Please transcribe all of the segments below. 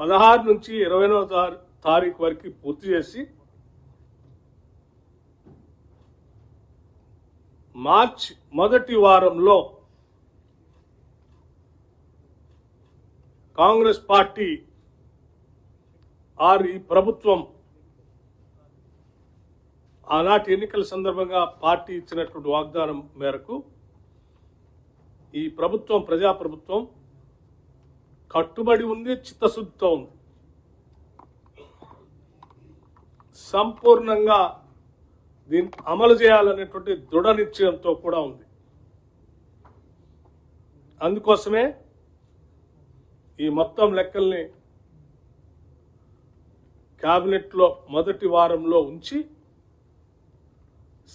16 నుంచి 20వ తారీఖు వరకు పూర్తి చేసి మార్చి మొదటి వారంలో కాంగ్రెస్ పార్టీ ఈ ప్రభుత్వం ఆనాటి ఎన్నికల సందర్భంగా పార్టీ ఇచ్చినటువంటి వాగ్దానం మేరకు ఈ ప్రభుత్వం ప్రజాప్రభుత్వం కట్టుబడి ఉంది, చిత్తశుద్ధితో ఉంది. సంపూర్ణంగా దీన్ని అమలు చేయాలనేటువంటి దృఢ నిశ్చయంతో కూడా ఉంది. అందుకోసమే ఈ మొత్తం లెక్కల్ని కేబినెట్లో మొదటి వారంలో ఉంచి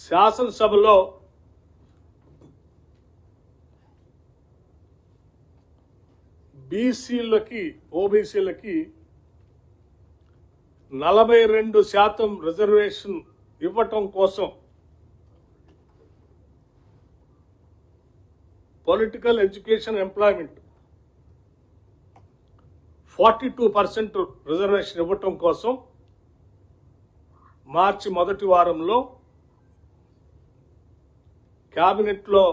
శాసనసభలో బీసీలకి ఓబీసీలకి 42% రిజర్వేషన్ ఇవ్వటం కోసం పొలిటికల్ ఎడ్యుకేషన్ ఎంప్లాయ్మెంట్ 42% రిజర్వేషన్ ఇవ్వటం కోసం మార్చి మొదటి వారంలో కేబినెట్లో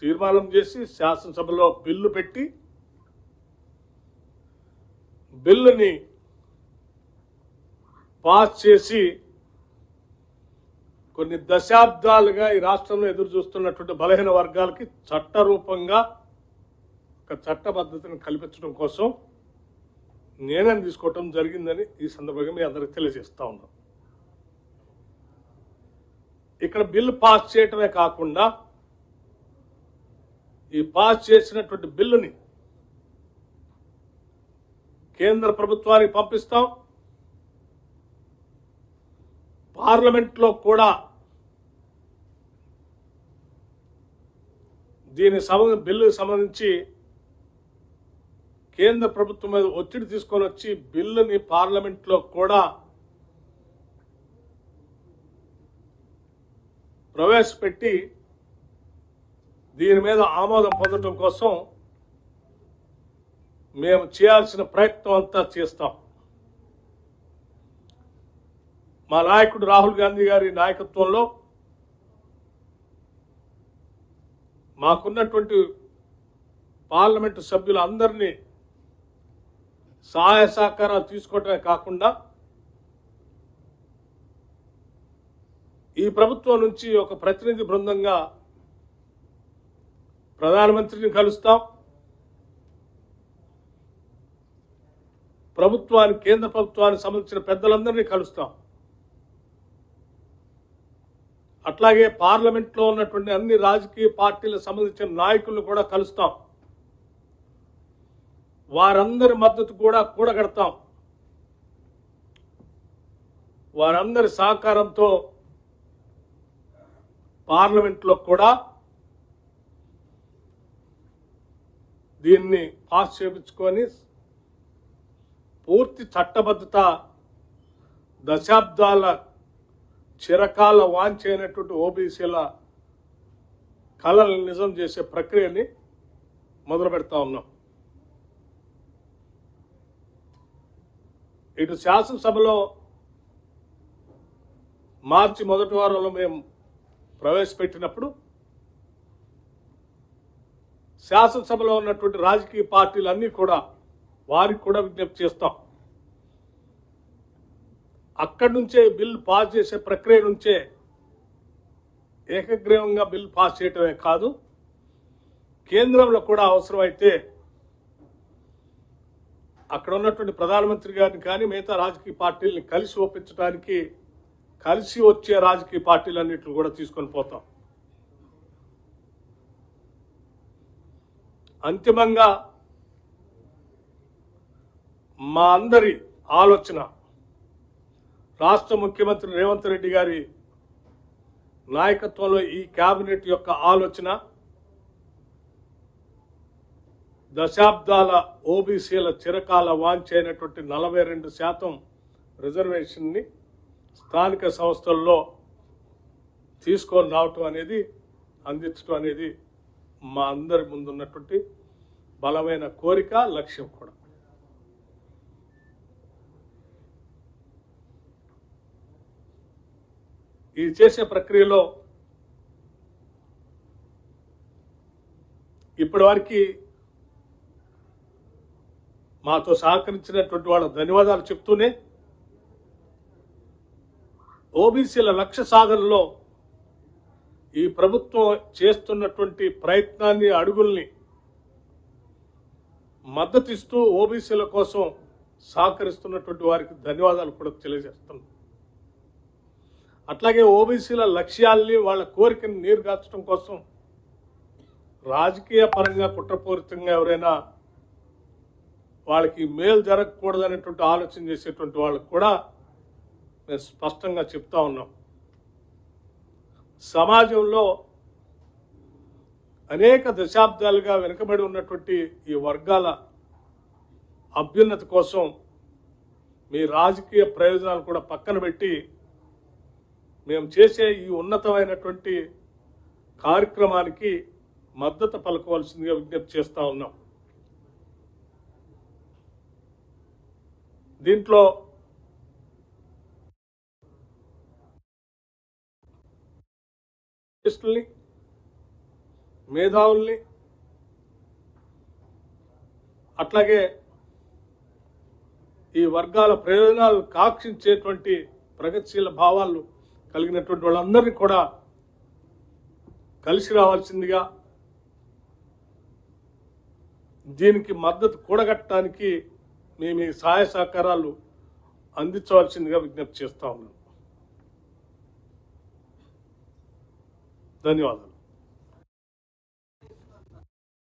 తీర్మానం చేసి శాసనసభలో బిల్లు పెట్టి బిల్లుని పాస్ చేసి కొన్ని దశాబ్దాలుగా ఈ రాష్ట్రంలో ఎదురు చూస్తున్నటువంటి బలహీన వర్గాలకి చట్టరూపంగా ఒక చట్టబద్ధతను కల్పించడం కోసం నిర్ణయం తీసుకోవటం జరిగిందని ఈ సందర్భంగా మీ అందరికీ తెలియజేస్తా ఉన్నాం. ఇక్కడ బిల్లు పాస్ చేయటమే కాకుండా ఈ పాస్ చేసినటువంటి బిల్లుని కేంద్ర ప్రభుత్వానికి పంపిస్తాం. పార్లమెంట్లో కూడా బిల్లుకు సంబంధించి కేంద్ర ప్రభుత్వం మీద ఒత్తిడి తీసుకొని వచ్చి బిల్లుని పార్లమెంట్లో కూడా ప్రవేశపెట్టి దీని మీద ఆమోదం పొందడం కోసం మేము చేయాల్సిన ప్రయత్నం అంతా చేస్తాం. మా నాయకుడు రాహుల్ గాంధీ గారి నాయకత్వంలో మాకున్నటువంటి పార్లమెంటు సభ్యులందరినీ సహాయ సహకారాలు తీసుకోవటమే కాకుండా ఈ ప్రభుత్వం నుంచి ఒక ప్రతినిధి బృందంగా ప్రధానమంత్రిని కలుస్తాం. కేంద్ర ప్రభుత్వానికి సంబంధించిన పెద్దలందరినీ కలుస్తాం. అట్లాగే పార్లమెంట్లో ఉన్నటువంటి అన్ని రాజకీయ పార్టీలకు సంబంధించిన నాయకులను కూడా కలుస్తాం. వారందరి మద్దతు కూడా కూడగడతాం. వారందరి సహకారంతో పార్లమెంట్లో కూడా దీన్ని పాస్ చేయించుకొని పూర్తి చట్టబద్ధత దశాబ్దాల చిరకాల వాంఛైనటువంటి ఓబీసీల కళలను నిజం చేసే ప్రక్రియని మొదలు పెడతా ఉన్నాం. ఇటు శాసనసభలో మార్చి మొదటి వారంలో మేము ప్రవేశపెట్టినప్పుడు శాసనసభలో ఉన్నటువంటి రాజకీయ పార్టీలన్నీ కూడా వారికి కూడా విజ్ఞప్తి చేస్తాం. అక్కడి నుంచే బిల్లు పాస్ చేసే ప్రక్రియ నుంచే ఏకగ్రీవంగా బిల్లు పాస్ చేయటమే కాదు, కేంద్రంలో కూడా అవసరమైతే అక్కడ ఉన్నటువంటి ప్రధానమంత్రి గారిని కానీ మిగతా రాజకీయ పార్టీలని కలిసి ఒప్పించడానికి కలిసి వచ్చే రాజకీయ పార్టీలన్నింటిని కూడా తీసుకొని పోతాం. అంతిమంగా మా అందరి ఆలోచన రాష్ట్ర ముఖ్యమంత్రి రేవంత్ రెడ్డి గారి నాయకత్వంలో ఈ కేబినెట్ యొక్క ఆలోచన దశాబ్దాల ఓబీసీల చిరకాల వాంఛైనటువంటి 42% రిజర్వేషన్ని స్థానిక సంస్థల్లో తీసుకొని రావటం అనేది, అందించడం అనేది మా అందరి ముందున్నటువంటి బలమైన కోరిక, లక్ష్యం కూడా. ఈ చేసే ప్రక్రియలో ఇప్పటి వరకు మాతో సహకరించినటువంటి వాళ్ళ ధన్యవాదాలు చెప్తూనే ఓబీసీల లక్ష్య సాధనలో ఈ ప్రభుత్వం చేస్తున్నటువంటి ప్రయత్నాన్ని అడుగుల్ని మద్దతిస్తూ ఓబీసీల కోసం సహకరిస్తున్నటువంటి వారికి ధన్యవాదాలు కూడా తెలియజేస్తున్నాం. అట్లాగే ఓబీసీల లక్ష్యాల్ని వాళ్ళ కోరికను నీరుగార్చడం కోసం రాజకీయ పరంగా కుట్రపూరితంగా ఎవరైనా వాళ్ళకి మేలు జరగకూడదనేటువంటి ఆలోచన చేసేటువంటి వాళ్ళకు కూడా మేము స్పష్టంగా చెప్తా ఉన్నాం. సమాజంలో అనేక దశాబ్దాలుగా వెనుకబడి ఉన్నటువంటి ఈ వర్గాల అభ్యున్నతి కోసం మీ రాజకీయ ప్రయోజనాలు కూడా పక్కన పెట్టి మేము చేసే ఈ ఉన్నతమైనటువంటి కార్యక్రమానికి మద్దతు పలకవలసిందిగా విజ్ఞప్తి చేస్తా ఉన్నాం. దీంట్లో మేధావుల్ని అట్లాగే ఈ వర్గాల ప్రయోజనాలు కాక్షించేటువంటి ప్రగతిశీల భావాలు కలిగినటువంటి వాళ్ళందరినీ కూడా కలిసి రావాల్సిందిగా, దీనికి మద్దతు కూడగట్టడానికి మేము ఈ సహాయ సహకారాలు అందించవలసిందిగా విజ్ఞప్తి చేస్తా ఉన్నాం. ధన్యవాదాలు.